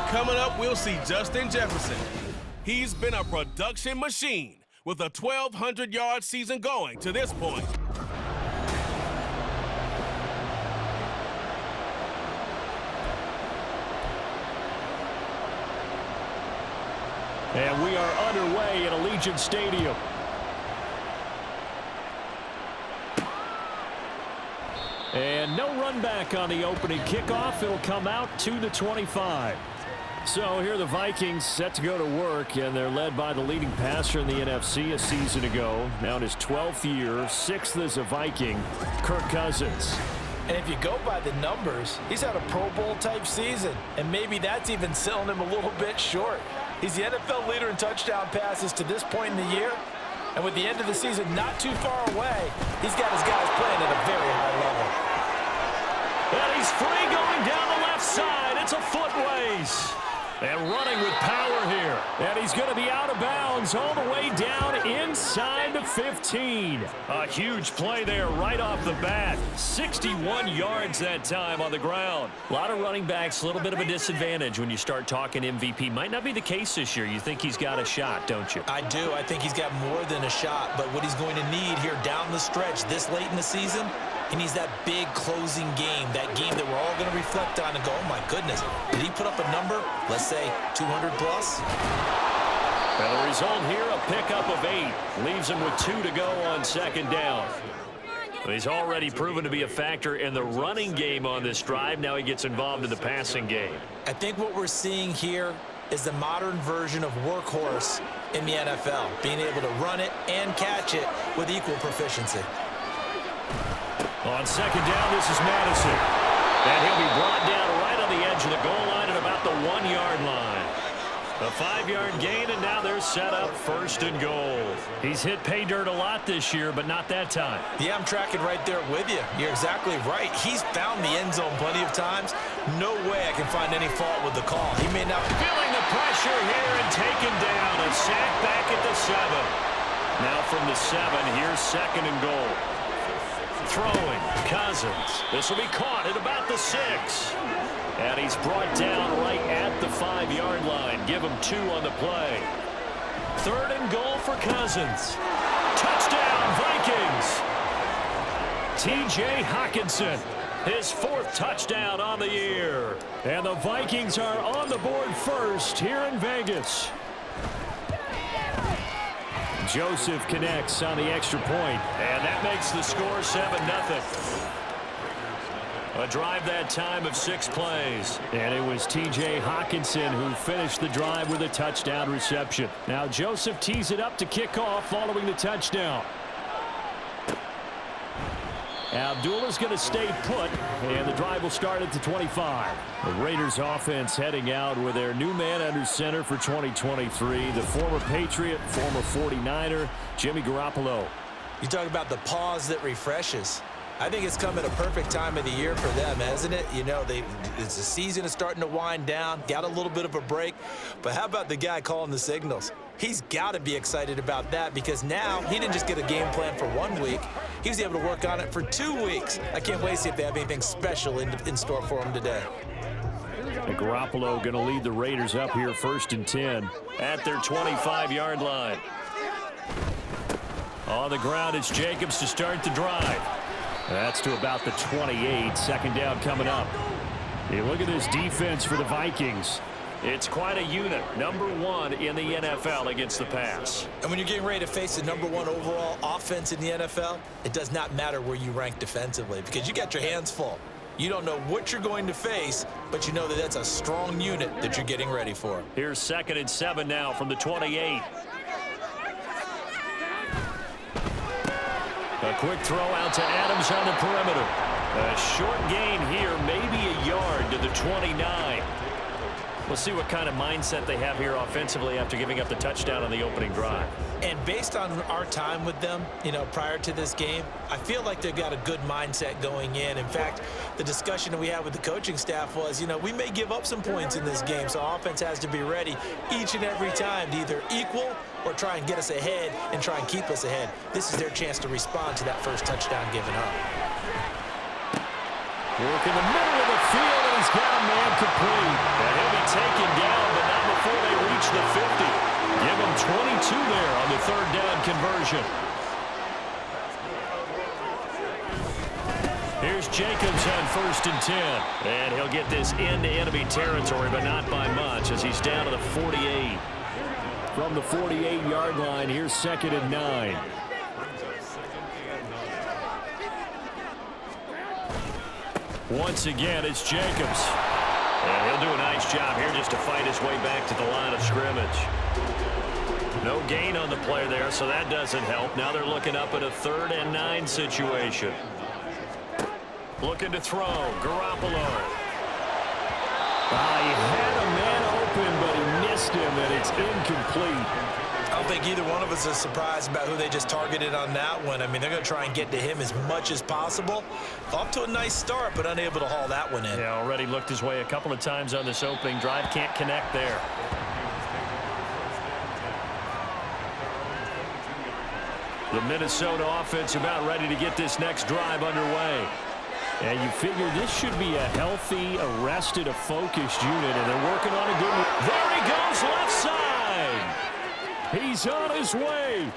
Coming up, we'll see Justin Jefferson. He's been a production machine with a 1,200-yard season going to this point. And we are underway at Allegiant Stadium. And no run back on the opening kickoff. It'll come out to the 25. So here are the Vikings set to go to work, and they're led by the leading passer in the NFC a season ago. Now in his 12th year, 6th as a Viking, Kirk Cousins. And if you go by the numbers, he's had a Pro Bowl-type season, and maybe that's even selling him a little bit short. He's the NFL leader in touchdown passes to this point in the year, and with the end of the season not too far away, he's got his guys playing at a very high level. And he's free going down the left side. It's a foot race. And running with power here. And he's going to be out of bounds all the way down inside the 15. A huge play there right off the bat. 61 yards that time on the ground. A lot of running backs, a little bit of a disadvantage when you start talking MVP. Might not be the case this year. You think he's got a shot, don't you? I do. I think he's got more than a shot. But what he's going to need here down the stretch this late in the season, he needs that big closing game, that game that we're all going to reflect on and go, oh, my goodness, did he put up a number, let's say 200 plus? Well, the result here, a pickup of 8. Leaves him with 2 to go on second down. He's already proven to be a factor in the running game on this drive. Now he gets involved in the passing game. I think what we're seeing here is the modern version of workhorse in the NFL, being able to run it and catch it with equal proficiency. On second down, this is Madison. And he'll be brought down right on the edge of the goal line at about the 1-yard line. A 5-yard gain, and now they're set up first and goal. He's hit pay dirt a lot this year, but not that time. Yeah, I'm tracking right there with you. You're exactly right. He's found the end zone plenty of times. No way I can find any fault with the call. He may not... Feeling the pressure here and taken down. A sack back at the 7. Now from the 7, here's second and goal. Throwing, Cousins. This will be caught at about the 6. And he's brought down right at the 5-yard line. Give him 2 on the play. Third and goal for Cousins. Touchdown, Vikings. T.J. Hawkinson, his 4th touchdown on the year. And the Vikings are on the board first here in Vegas. Joseph connects on the extra point, and that makes the score 7-0. A drive that time of 6 plays. And it was T.J. Hawkinson who finished the drive with a touchdown reception. Now Joseph tees it up to kick off following the touchdown. Abdullah's going to stay put, and the drive will start at the 25. The Raiders offense heading out with their new man under center for 2023, the former Patriot, former 49er, Jimmy Garoppolo. You talk about the pause that refreshes. I think it's come at a perfect time of the year for them, hasn't it? You know, the season is starting to wind down, got a little bit of a break. But how about the guy calling the signals? He's got to be excited about that because now he didn't just get a game plan for 1 week. He was able to work on it for 2 weeks. I can't wait to see if they have anything special in store for him today. And Garoppolo going to lead the Raiders up here first and 10 at their 25-yard line. On the ground, it's Jacobs to start the drive. That's to about the 28. Second down coming up. You look at this defense for the Vikings. It's quite a unit. Number 1 in the NFL against the pass. And when you're getting ready to face the number 1 overall offense in the NFL, it does not matter where you rank defensively because you got your hands full. You don't know what you're going to face, but you know that that's a strong unit that you're getting ready for. Here's second and 7 now from the 28. A quick throw out to Adams on the perimeter. A short gain here, maybe a yard to the 29. We'll see what kind of mindset they have here offensively after giving up the touchdown on the opening drive. And based on our time with them, you know, prior to this game, I feel like they've got a good mindset going in. In fact, the discussion that we had with the coaching staff was, you know, we may give up some points in this game, so offense has to be ready each and every time to either equal or try and get us ahead and try and keep us ahead. This is their chance to respond to that first touchdown given up. Working the middle of the field, and he's got a man complete. And he'll be taken down, but not before they reach the 50. Give him 22 there on the third down conversion. Here's Jacobs on 1st and 10. And he'll get this into enemy territory, but not by much, as he's down to the 48. From the 48-yard line, here's 2nd and 9. Once again, it's Jacobs. And he'll do a nice job here just to fight his way back to the line of scrimmage. No gain on the play there, so that doesn't help. Now they're looking up at a 3rd and 9 situation. Looking to throw. Garoppolo. He had a man open, but he missed him, and it's incomplete. I don't think either one of us is surprised about who they just targeted on that one. I mean, they're going to try and get to him as much as possible. Off to a nice start, but unable to haul that one in. Yeah, already looked his way a couple of times on this opening drive. Can't connect there. The Minnesota offense about ready to get this next drive underway. And you figure this should be a healthy, arrested, a focused unit, and they're working on a good one. There he goes, left side. He's on his way.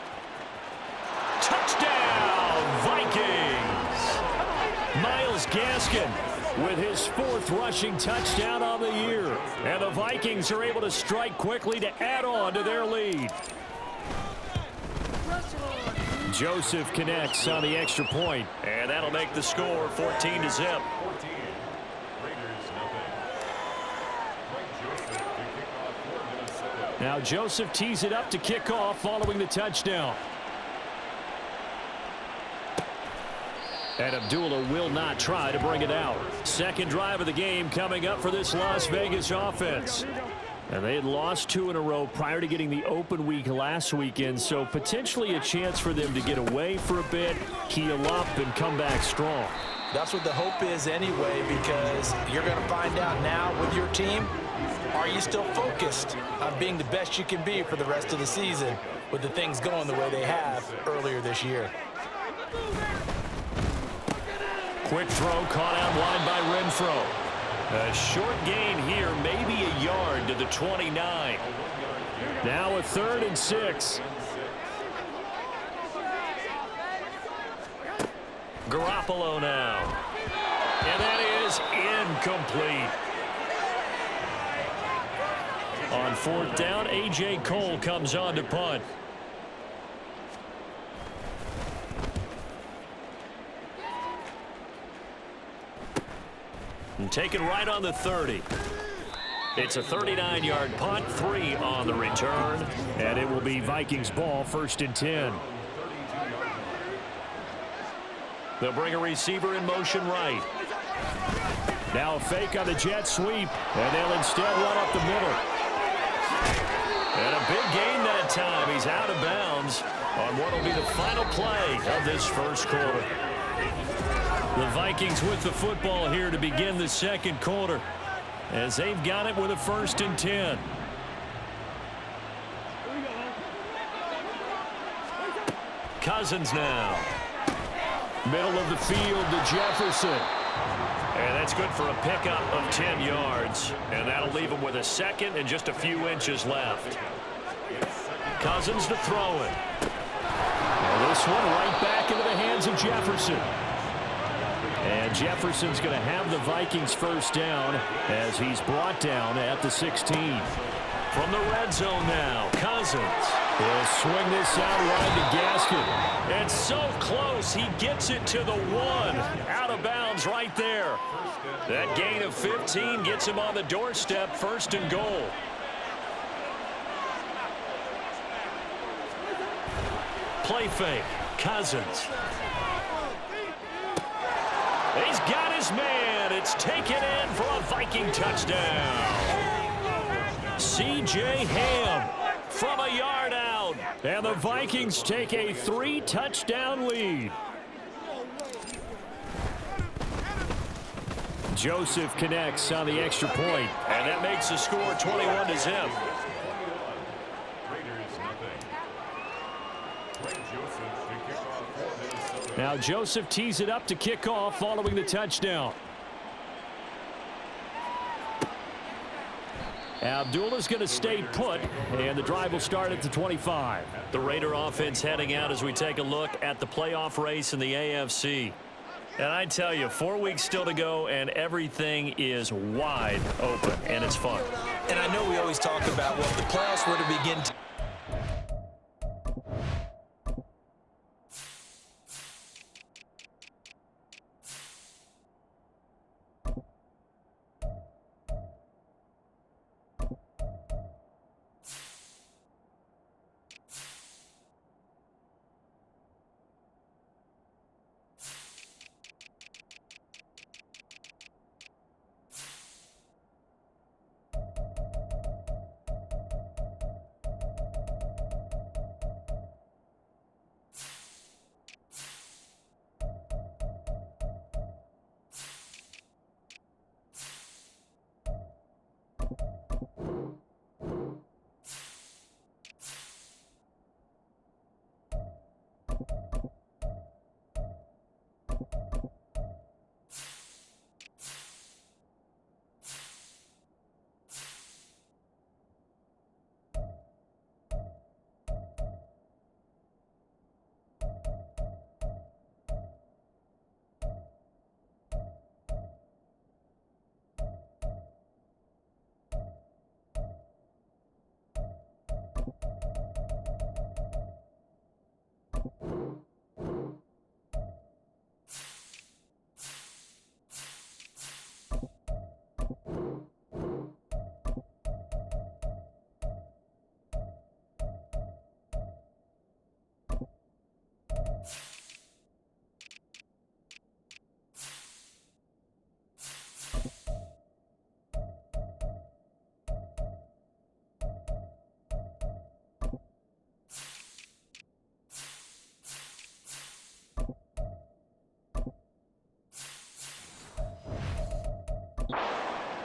Touchdown, Vikings. Myles Gaskin with his 4th rushing touchdown on the year. And the Vikings are able to strike quickly to add on to their lead. Joseph connects on the extra point. And that'll make the score 14-0. Now Joseph tees it up to kick off following the touchdown. And Abdullah will not try to bring it out. Second drive of the game coming up for this Las Vegas offense. And they had lost 2 in a row prior to getting the open week last weekend, so potentially a chance for them to get away for a bit, heal up, and come back strong. That's what the hope is anyway, because you're going to find out now with your team, are you still focused on being the best you can be for the rest of the season with the things going the way they have earlier this year? Quick throw caught out wide by Renfro. A short gain here, maybe a yard to the 29. Now a 3rd and 6. Garoppolo now. And that is incomplete. On 4th down, A.J. Cole comes on to punt. And taken right on the 30. It's a 39-yard punt, 3 on the return. And it will be Vikings ball, 1st and 10. They'll bring a receiver in motion right. Now a fake on the jet sweep, and they'll instead run up the middle. And a big gain that time. He's out of bounds on what will be the final play of this first quarter. The Vikings with the football here to begin the second quarter, as they've got it with a 1st and 10. Cousins now. Middle of the field to Jefferson. And that's good for a pickup of 10 yards. And that'll leave him with a 2nd and just a few inches left. Cousins to throw it. And this one right back into the hands of Jefferson. And Jefferson's going to have the Vikings 1st down as he's brought down at the 16. From the red zone now, Cousins. He'll swing this out right to Gaskin. It's so close, he gets it to the 1. Out of bounds right there. That gain of 15 gets him on the doorstep, 1st and goal. Play fake, Cousins. He's got his man. It's taken in for a Viking touchdown. C.J. Ham from a yard out. And the Vikings take a 3-touchdown lead. Joseph connects on the extra point. And that makes the score 21-0. Now Joseph tees it up to kick off following the touchdown. Abdullah's going to stay put, and the drive will start at the 25. The Raider offense heading out as we take a look at the playoff race in the AFC. And I tell you, 4 weeks still to go, and everything is wide open, and it's fun. And I know we always talk about, well, if the playoffs were to begin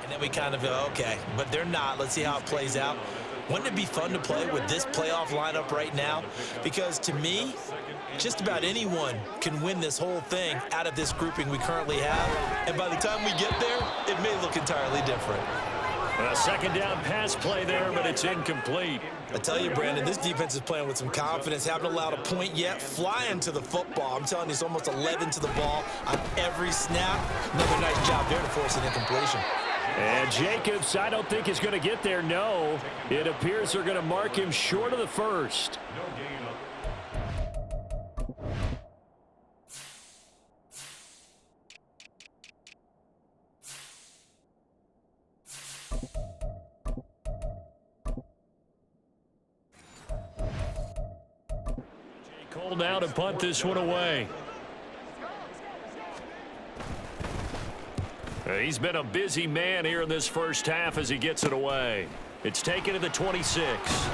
and then we kind of go, okay, but they're not. Let's see how it plays out. Wouldn't it be fun to play with this playoff lineup right now? Because to me, just about anyone can win this whole thing out of this grouping we currently have. And by the time we get there, it may look entirely different. A second down pass play there, but it's incomplete. I tell you, Brandon, this defense is playing with some confidence. Haven't allowed a point yet. Flying to the football. I'm telling you, it's almost 11 to the ball on every snap. Another nice job there to force an incompletion. And Jacobs, I don't think is going to get there. No, it appears they're going to mark him short of the first. Cole now to punt this one away. He's been a busy man here in this first half as he gets it away. It's taken to the 26.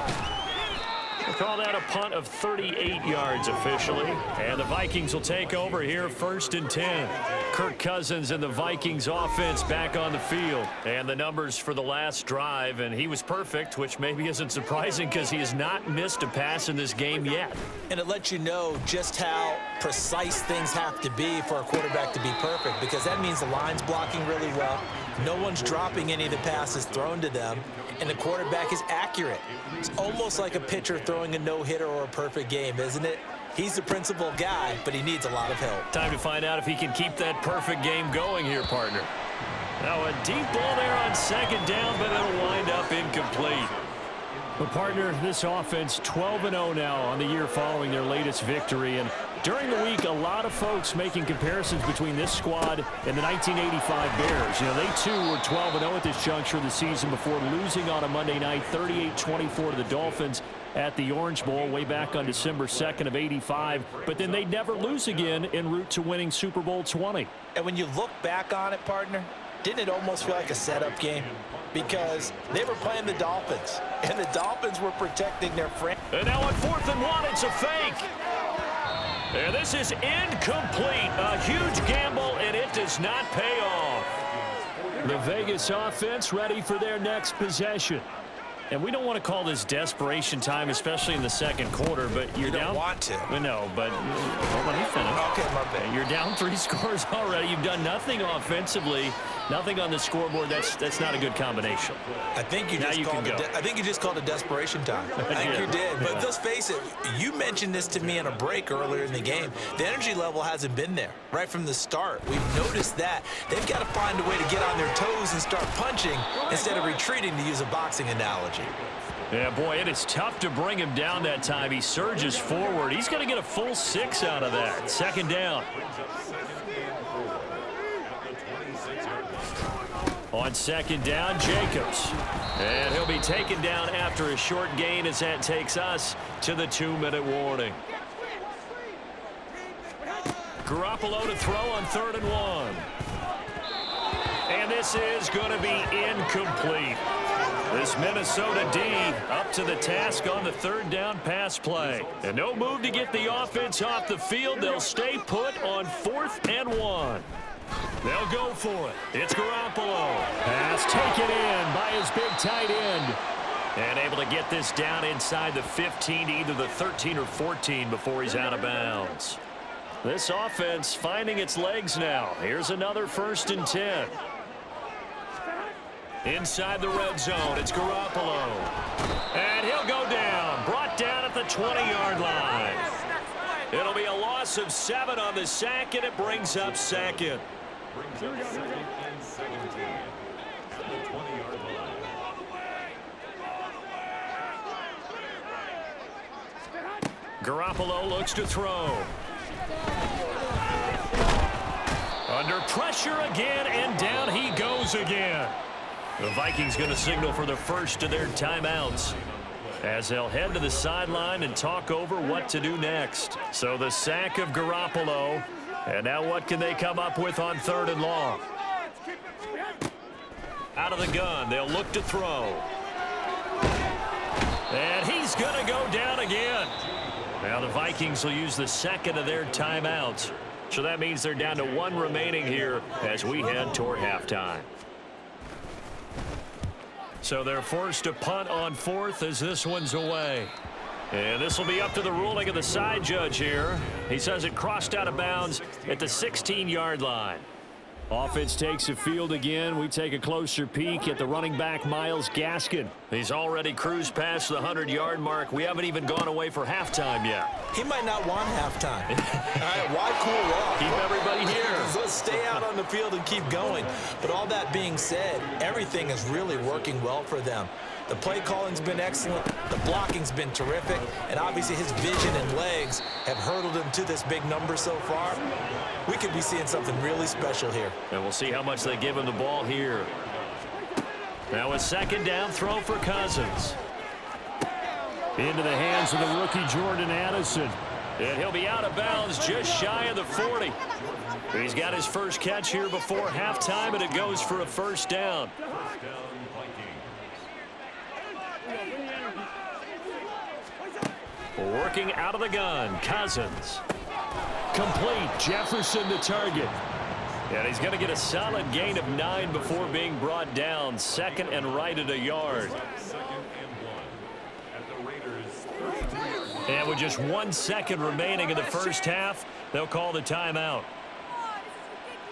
We'll call that a punt of 38 yards officially. And the Vikings will take over here, 1st and 10. Kirk Cousins and the Vikings offense back on the field. And the numbers for the last drive, and he was perfect, which maybe isn't surprising because he has not missed a pass in this game yet. And it lets you know just how precise things have to be for a quarterback to be perfect, because that means the line's blocking really well. No one's dropping any of the passes thrown to them, and the quarterback is accurate. It's almost like a pitcher throwing a no-hitter or a perfect game, isn't it? He's the principal guy, but he needs a lot of help. Time to find out if he can keep that perfect game going here, partner. Now a deep ball there on second down, but it'll wind up incomplete. Well, partner, this offense 12-0 now on the year following their latest victory. And during the week, a lot of folks making comparisons between this squad and the 1985 Bears. You know, they too were 12-0 at this juncture of the season before losing on a Monday night 38-24 to the Dolphins at the Orange Bowl way back on December 2nd of '85. But then they'd never lose again en route to winning Super Bowl 20. And when you look back on it, partner, didn't it almost feel like a setup game? Because they were playing the Dolphins, and the Dolphins were protecting their friend. And now on 4th and 1, it's a fake. And this is incomplete. A huge gamble, and it does not pay off. The Vegas offense ready for their next possession. And we don't want to call this desperation time, especially in the second quarter, but you're down. You don't want to. No, but let me finish. Okay, my bad. You're down 3 scores already. You've done nothing offensively. Nothing on the scoreboard. That's not a good combination. I think you just called it desperation time. I think you did. But let's face it, you mentioned this to me in a break earlier in the game. The energy level hasn't been there right from the start. We've noticed that. They've got to find a way to get on their toes and start punching instead of retreating, to use a boxing analogy. Yeah, boy, it is tough to bring him down that time. He surges forward. He's going to get a full 6 out of that. Second down. On second down, Jacobs. And he'll be taken down after a short gain as that takes us to the 2-minute warning. Garoppolo to throw on 3rd and 1. And this is going to be incomplete. This Minnesota D up to the task on the 3rd down pass play. And no move to get the offense off the field. They'll stay put on 4th and 1. They'll go for it. It's Garoppolo. Pass taken in by his big tight end. And able to get this down inside the 15 to either the 13 or 14 before he's out of bounds. This offense finding its legs now. Here's another 1st and 10. Inside the red zone, it's Garoppolo. And he'll go down. Brought down at the 20-yard line. It'll be a loss of 7 on the sack, and it brings up 2nd. Garoppolo looks to throw. Under pressure again, and down he goes again. The Vikings going to signal for the first of their timeouts as they'll head to the sideline and talk over what to do next. So the sack of Garoppolo, and now what can they come up with on 3rd and long? Out of the gun, they'll look to throw. And he's going to go down again. Now the Vikings will use the 2nd of their timeouts. So that means they're down to 1 remaining here as we head toward halftime. So they're forced to punt on 4th as this one's away. And this will be up to the ruling of the side judge here. He says it crossed out of bounds at the 16-yard line. Offense takes the field again. We take a closer peek at the running back, Myles Gaskin. He's already cruised past the 100-yard mark. We haven't even gone away for halftime yet. He might not want halftime. All right, why cool off? Keep everybody here. Let's stay out on the field and keep going. But all that being said, everything is really working well for them. The play calling's been excellent. The blocking's been terrific. And obviously his vision and legs have hurdled him to this big number so far. We could be seeing something really special here. And we'll see how much they give him the ball here. Now a 2nd down throw for Cousins. Into the hands of the rookie Jordan Addison. And he'll be out of bounds just shy of the 40. He's got his first catch here before halftime, and it goes for a 1st down. Working out of the gun, Cousins. Complete, Jefferson the target. And he's going to get a solid gain of 9 before being brought down. 2nd and right at a yard. And with just 1 second remaining in the first half, they'll call the timeout.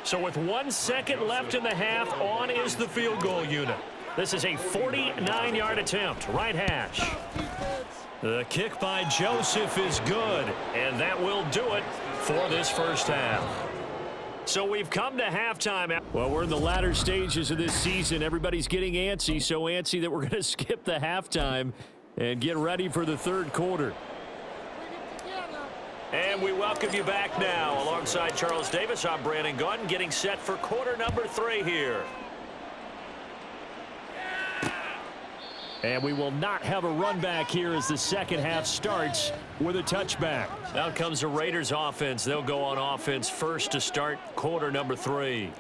So with 1 second left in the half, on is the field goal unit. This is a 49-yard attempt, right hash. The kick by Joseph is good, and that will do it for this first half. So we've come to halftime. Well, we're in the latter stages of this season. Everybody's getting antsy, so antsy that we're going to skip the halftime and get ready for the 3rd quarter. And we welcome you back now. Alongside Charles Davis, I'm Brandon Gaudin, getting set for quarter number 3 here. And we will not have a run back here as the second half starts with a touchback. Out comes the Raiders offense. They'll go on offense first to start quarter number 3.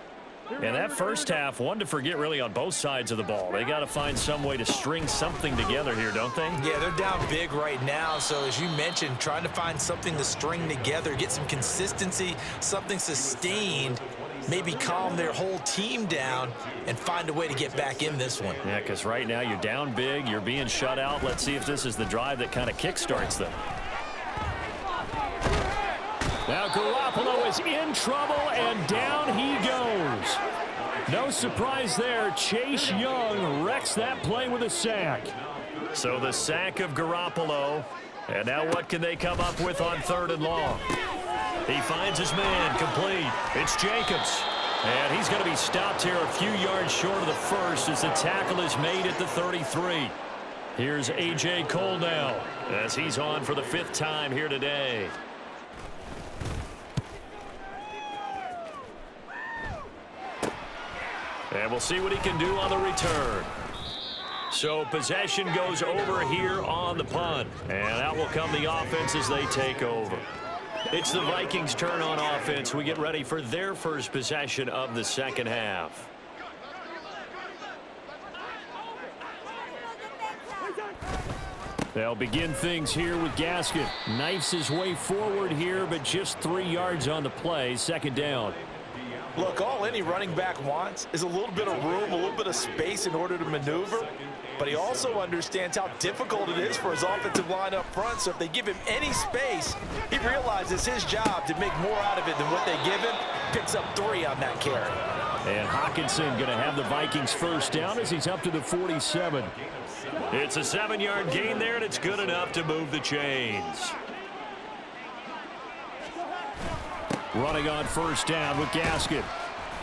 And that first half, one to forget really on both sides of the ball. They got to find some way to string something together here, don't they? Yeah, they're down big right now. So as you mentioned, trying to find something to string together, get some consistency, something sustained, maybe calm their whole team down and find a way to get back in this one. Yeah, because right now you're down big, you're being shut out. Let's see if this is the drive that kind of kickstarts them. Now Garoppolo is in trouble, and down he goes. No surprise there. Chase Young wrecks that play with a sack. So the sack of Garoppolo. And now what can they come up with on 3rd and long? He finds his man, complete. It's Jacobs. And he's going to be stopped here a few yards short of the first as the tackle is made at the 33. Here's A.J. Cole now as he's on for the 5th time here today. And we'll see what he can do on the return. So possession goes over here on the punt. And out will come the offense as they take over. It's the Vikings' turn on offense. We get ready for their first possession of the second half. They'll begin things here with Gaskin. Knifes his way forward here, but just 3 yards on the play. 2nd down. Look, all any running back wants is a little bit of room, a little bit of space in order to maneuver. But he also understands how difficult it is for his offensive line up front. So if they give him any space, he realizes his job to make more out of it than what they give him. Picks up 3 on that carry. And Hawkinson going to have the Vikings first down as he's up to the 47. It's a 7-yard gain there, and it's good enough to move the chains. Running on first down with Gaskin.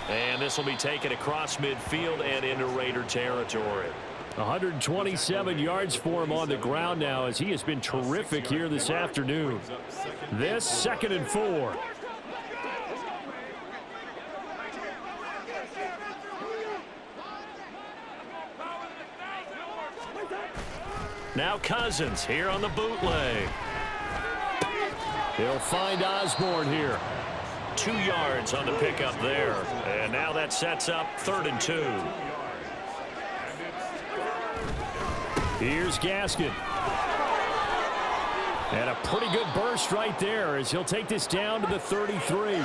And this will be taken across midfield and into Raider territory. 127 yards for him on the ground now as he has been terrific here this afternoon. This 2nd and 4. Now Cousins here on the bootleg. He'll find Osborne here. 2 yards on the pickup there. And now that sets up 3rd and 2. Here's Gaskin. And a pretty good burst right there as he'll take this down to the 33.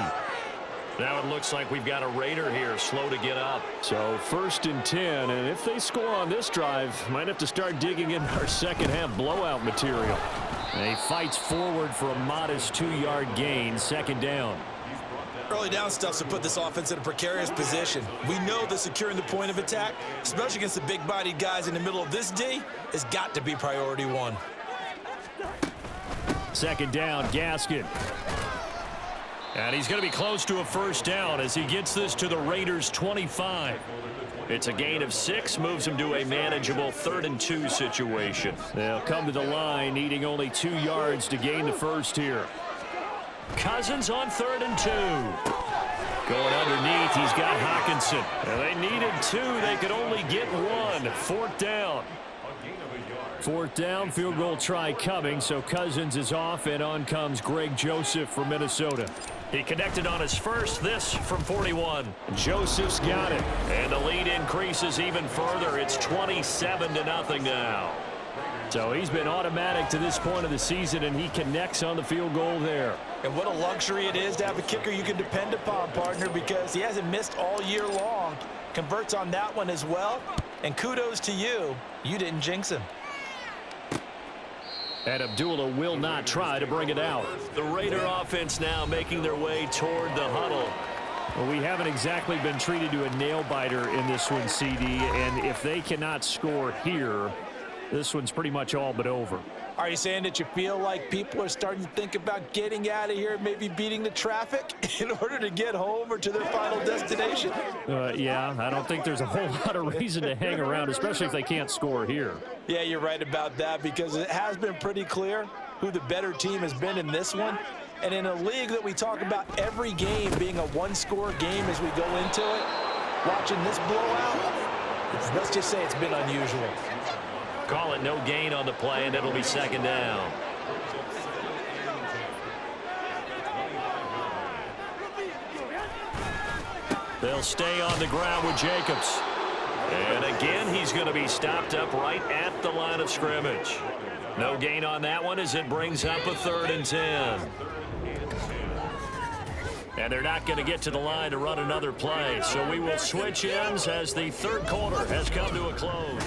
Now it looks like we've got a Raider here, slow to get up. So 1st and 10, and if they score on this drive, might have to start digging in our second half blowout material. And he fights forward for a modest 2-yard gain, 2nd down. Early down stuff to put this offense in a precarious position. We know that securing the point of attack, especially against the big-bodied guys in the middle of this D, has got to be priority 1. 2nd down, Gaskin. And he's going to be close to a first down as he gets this to the Raiders' 25. It's a gain of 6, moves him to a manageable 3rd and 2 situation. They'll come to the line, needing only 2 yards to gain the first here. Cousins on 3rd and 2. Going underneath, he's got Hawkinson. And they needed 2. They could only get 1. 4th down. 4th down, field goal try coming, so Cousins is off, and on comes Greg Joseph from Minnesota. He connected on his first, this from 41. Joseph's got it. And the lead increases even further. It's 27-0 now. So he's been automatic to this point of the season, and he connects on the field goal there. And what a luxury it is to have a kicker you can depend upon, partner, because he hasn't missed all year long. Converts on that one as well. And kudos to you. You didn't jinx him. And Abdullah will not try to bring it out. The Raider offense now making their way toward the huddle. Well, we haven't exactly been treated to a nail-biter in this one, CD, and if they cannot score here, this one's pretty much all but over. Are you saying that you feel like people are starting to think about getting out of here, maybe beating the traffic in order to get home or to their final destination? Yeah, I don't think there's a whole lot of reason to hang around, especially if they can't score here. Yeah, you're right about that, because it has been pretty clear who the better team has been in this one. And in a league that we talk about every game being a one-score game as we go into it, watching this blowout, let's just say it's been unusual. Call it no gain on the play, and it'll be 2nd down. They'll stay on the ground with Jacobs. And again, he's going to be stopped up right at the line of scrimmage. No gain on that one as it brings up a 3rd and 10. And they're not going to get to the line to run another play. So we will switch ends as the 3rd quarter has come to a close.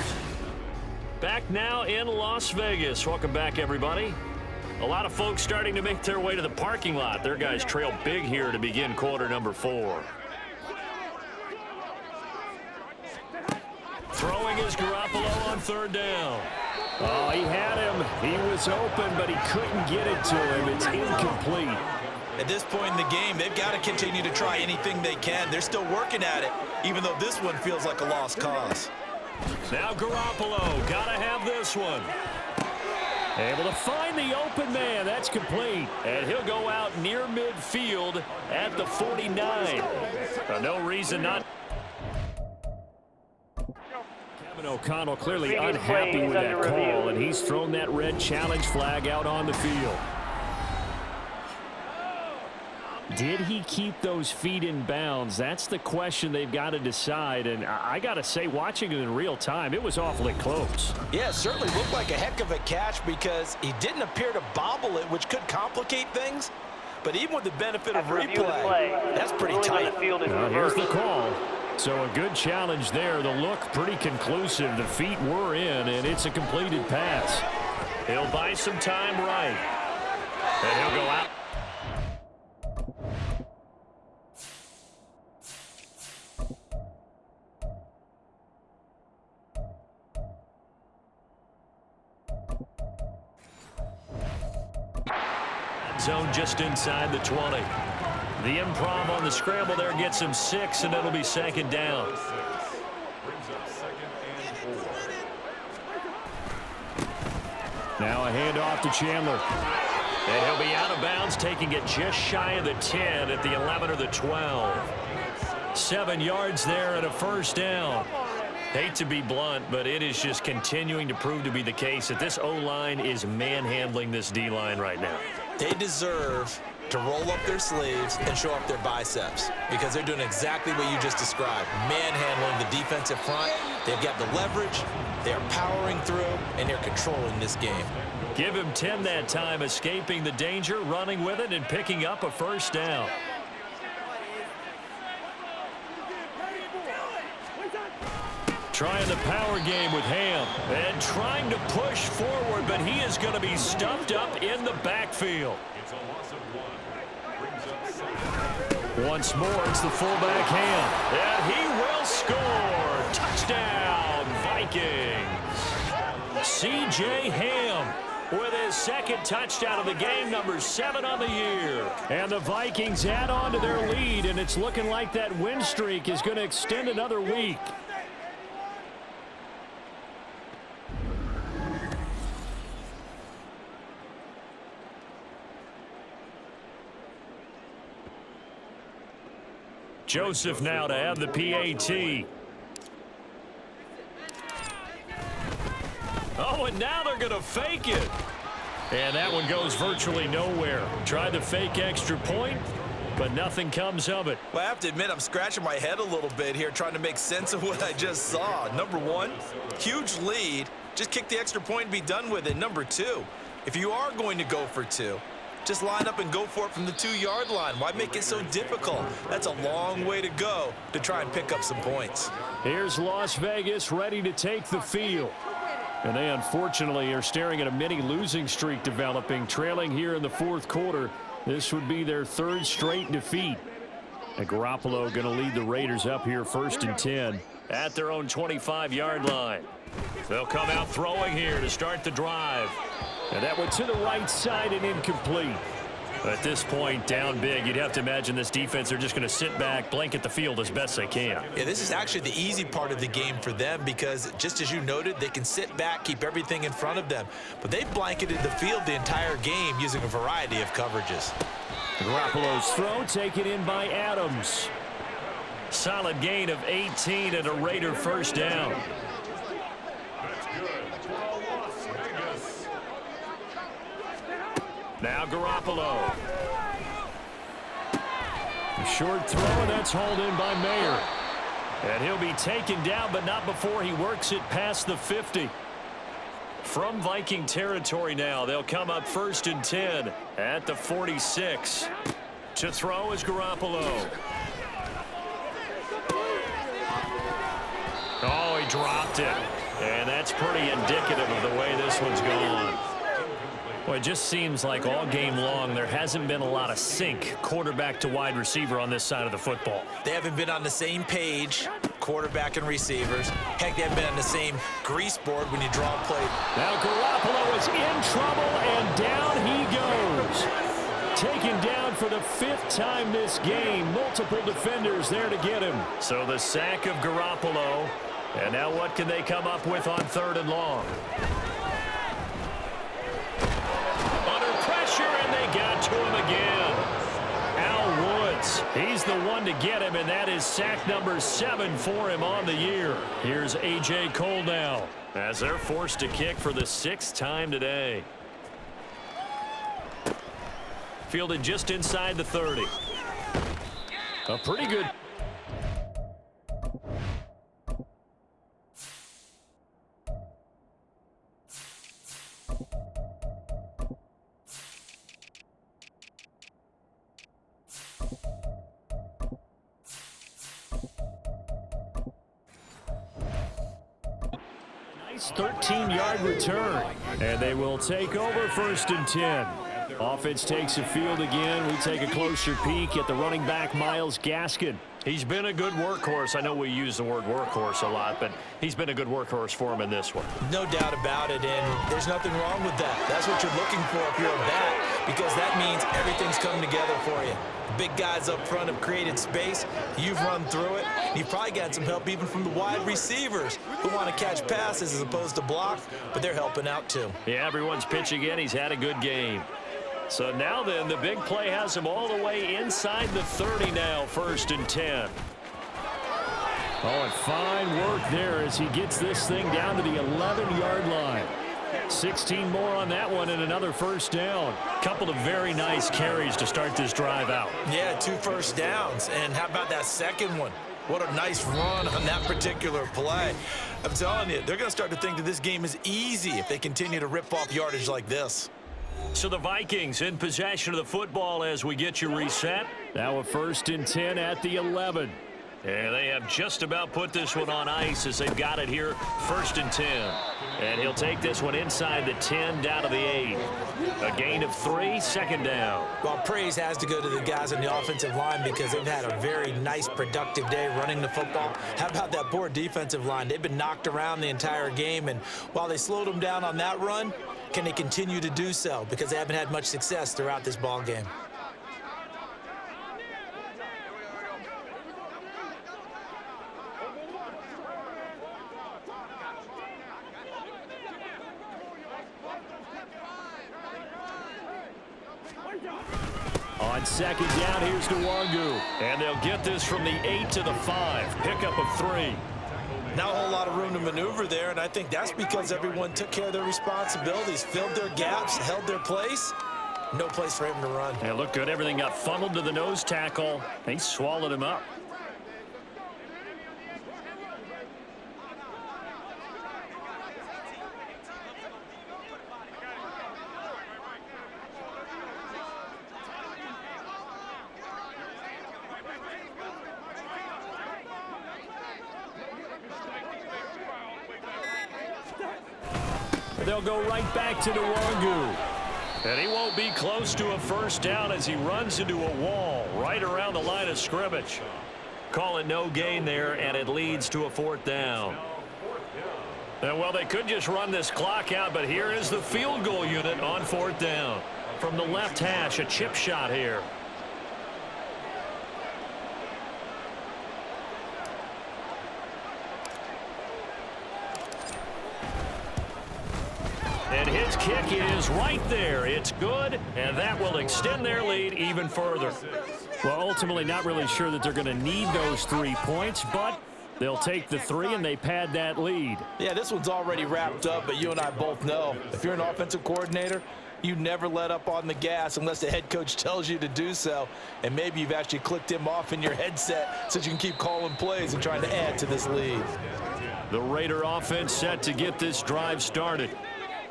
Back now in Las Vegas. Welcome back, everybody. A lot of folks starting to make their way to the parking lot. Their guys trail big here to begin quarter number 4. Throwing is Garoppolo on third down. Oh, he had him. He was open, but he couldn't get it to him. It's incomplete. At this point in the game, they've got to continue to try anything they can. They're still working at it, even though this one feels like a lost cause. Now Garoppolo, got to have this one. Able to find the open man. That's complete. And he'll go out near midfield at the 49. No reason not. Kevin O'Connell clearly unhappy with that call, and he's thrown that red challenge flag out on the field. Did he keep those feet in bounds? That's the question they've got to decide. And I got to say, watching it in real time, it was awfully close. Yeah, it certainly looked like a heck of a catch because he didn't appear to bobble it, which could complicate things. But even with the benefit of replay, that's pretty tight. Here's the call. So a good challenge there. The look pretty conclusive. The feet were in, and it's a completed pass. He'll buy some time right. And he'll go out. Zone just inside the 20. The improv on the scramble there gets him 6, and it'll be second down. Now a handoff to Chandler. And he'll be out of bounds, taking it just shy of the 10 at the 11 or the 12. 7 yards there and a first down. Hate to be blunt, but it is just continuing to prove to be the case that this O-line is manhandling this D-line right now. They deserve to roll up their sleeves and show up their biceps because they're doing exactly what you just described, manhandling the defensive front. They've got the leverage, they're powering through, and they're controlling this game. Give him 10 that time, escaping the danger, running with it, and picking up a first down. Trying the power game with Hahn and trying to push forward, but he is going to be stuffed up in the backfield. Once more, it's the fullback Hahn, and he will score. Touchdown, Vikings. C.J. Ham with his second touchdown of the game, number 7 on the year. And the Vikings add on to their lead, and it's looking like that win streak is going to extend another week. Joseph now to have the PAT. Oh, and now they're going to fake it. And that one goes virtually nowhere. Tried the fake extra point, but nothing comes of it. Well, I have to admit, I'm scratching my head a little bit here trying to make sense of what I just saw. Number 1, huge lead. Just kick the extra point and be done with it. Number 2, if you are going to go for 2, just line up and go for it from the 2-yard line. Why make it so difficult? That's a long way to go to try and pick up some points. Here's Las Vegas ready to take the field. And they unfortunately are staring at a mini losing streak developing, trailing here in the 4th quarter. This would be their 3rd straight defeat. And Garoppolo going to lead the Raiders up here 1st and 10. At their own 25-yard line. They'll come out throwing here to start the drive. And that went to the right side and incomplete. At this point, down big, you'd have to imagine this defense are just going to sit back, blanket the field as best they can. Yeah, this is actually the easy part of the game for them because, just as you noted, they can sit back, keep everything in front of them. But they've blanketed the field the entire game using a variety of coverages. Garoppolo's throw taken in by Adams. Solid gain of 18 and a Raider first down. Now Garoppolo. A short throw, and that's hauled in by Mayer. And he'll be taken down, but not before he works it past the 50. From Viking territory now, they'll come up 1st and 10 at the 46. To throw is Garoppolo. Oh, he dropped it. And that's pretty indicative of the way this one's gone. Well, it just seems like all game long there hasn't been a lot of sync quarterback to wide receiver on this side of the football. They haven't been on the same page. quarterback and receivers. Heck, they've been on the same grease board when you draw a play. Now Garoppolo is in trouble, and down he goes. Taken down for the 5th time this game. Multiple defenders there to get him. So the sack of Garoppolo. And now what can they come up with on 3rd and long? Under pressure, and they got to him again. Al Woods, he's the one to get him, and that is sack number 7 for him on the year. Here's A.J. Cole now, as they're forced to kick for the 6th time today. Fielded just inside the 30. A pretty good... Nice 13-yard return. And they will take over 1st and 10. Offense takes the field again. We take a closer peek at the running back, Myles Gaskin. He's been a good workhorse. I know we use the word workhorse a lot, but he's been a good workhorse for him in this one. No doubt about it, and there's nothing wrong with that. That's what you're looking for if you're a back, because that means everything's coming together for you. The big guys up front have created space. You've run through it. You've probably got some help even from the wide receivers who want to catch passes as opposed to block, but they're helping out too. Yeah, everyone's pitching in. He's had a good game. So now then, the big play has him all the way inside the 30 now, 1st and 10. Oh, and fine work there as he gets this thing down to the 11-yard line. 16 more on that one and another 1st down. Couple of very nice carries to start this drive out. Yeah, 2 first downs. And how about that second one? What a nice run on that particular play. I'm telling you, they're going to start to think that this game is easy if they continue to rip off yardage like this. So the Vikings in possession of the football as we get you reset. Now a 1st and 10 at the 11. And they have just about put this one on ice as they've got it here, 1st and 10. And he'll take this one inside the 10 down to the 8. A gain of 3, 2nd down. Well, praise has to go to the guys on the offensive line because they've had a very nice, productive day running the football. How about that poor defensive line? They've been knocked around the entire game, and while they slowed them down on that run, can they continue to do so? Because they haven't had much success throughout this ball game. On 2nd down, here's Nwangu. And they'll get this from the 8 to the 5. Pickup of 3. Not a whole lot of room to maneuver there, and I think that's because everyone took care of their responsibilities, filled their gaps, held their place. No place for him to run. It looked good. Everything got funneled to the nose tackle. They swallowed him up. They'll go right back to Nwangu. And he won't be close to a 1st down as he runs into a wall right around the line of scrimmage. Call it no gain there, and it leads to a 4th down. And well, they could just run this clock out, but here is the field goal unit on 4th down. From the left hash, a chip shot here. And his kick is right there. It's good, and that will extend their lead even further. Well, ultimately not really sure that they're going to need those 3 points, but they'll take the 3 and they pad that lead. Yeah, this one's already wrapped up, but you and I both know if you're an offensive coordinator, you never let up on the gas unless the head coach tells you to do so. And maybe you've actually clicked him off in your headset so you can keep calling plays and trying to add to this lead. The Raider offense set to get this drive started.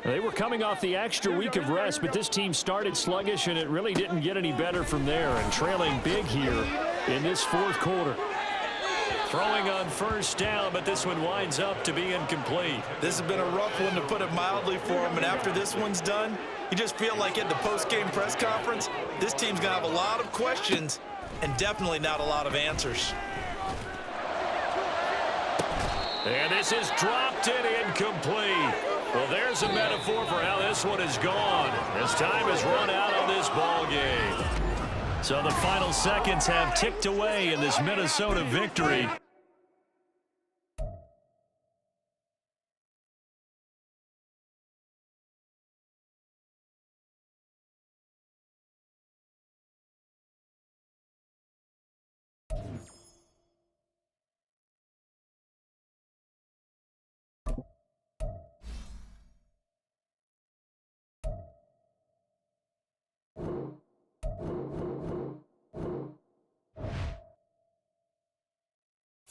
They were coming off the extra week of rest, but this team started sluggish, and it really didn't get any better from there, and trailing big here in this 4th quarter. Throwing on 1st down, but this one winds up to be incomplete. This has been a rough one, to put it mildly, for him, and after this one's done, you just feel like at the post-game press conference, this team's going to have a lot of questions and definitely not a lot of answers. And this is dropped and incomplete. Well, there's a metaphor for how this one is gone. As time has run out on this ball game. So the final seconds have ticked away in this Minnesota victory.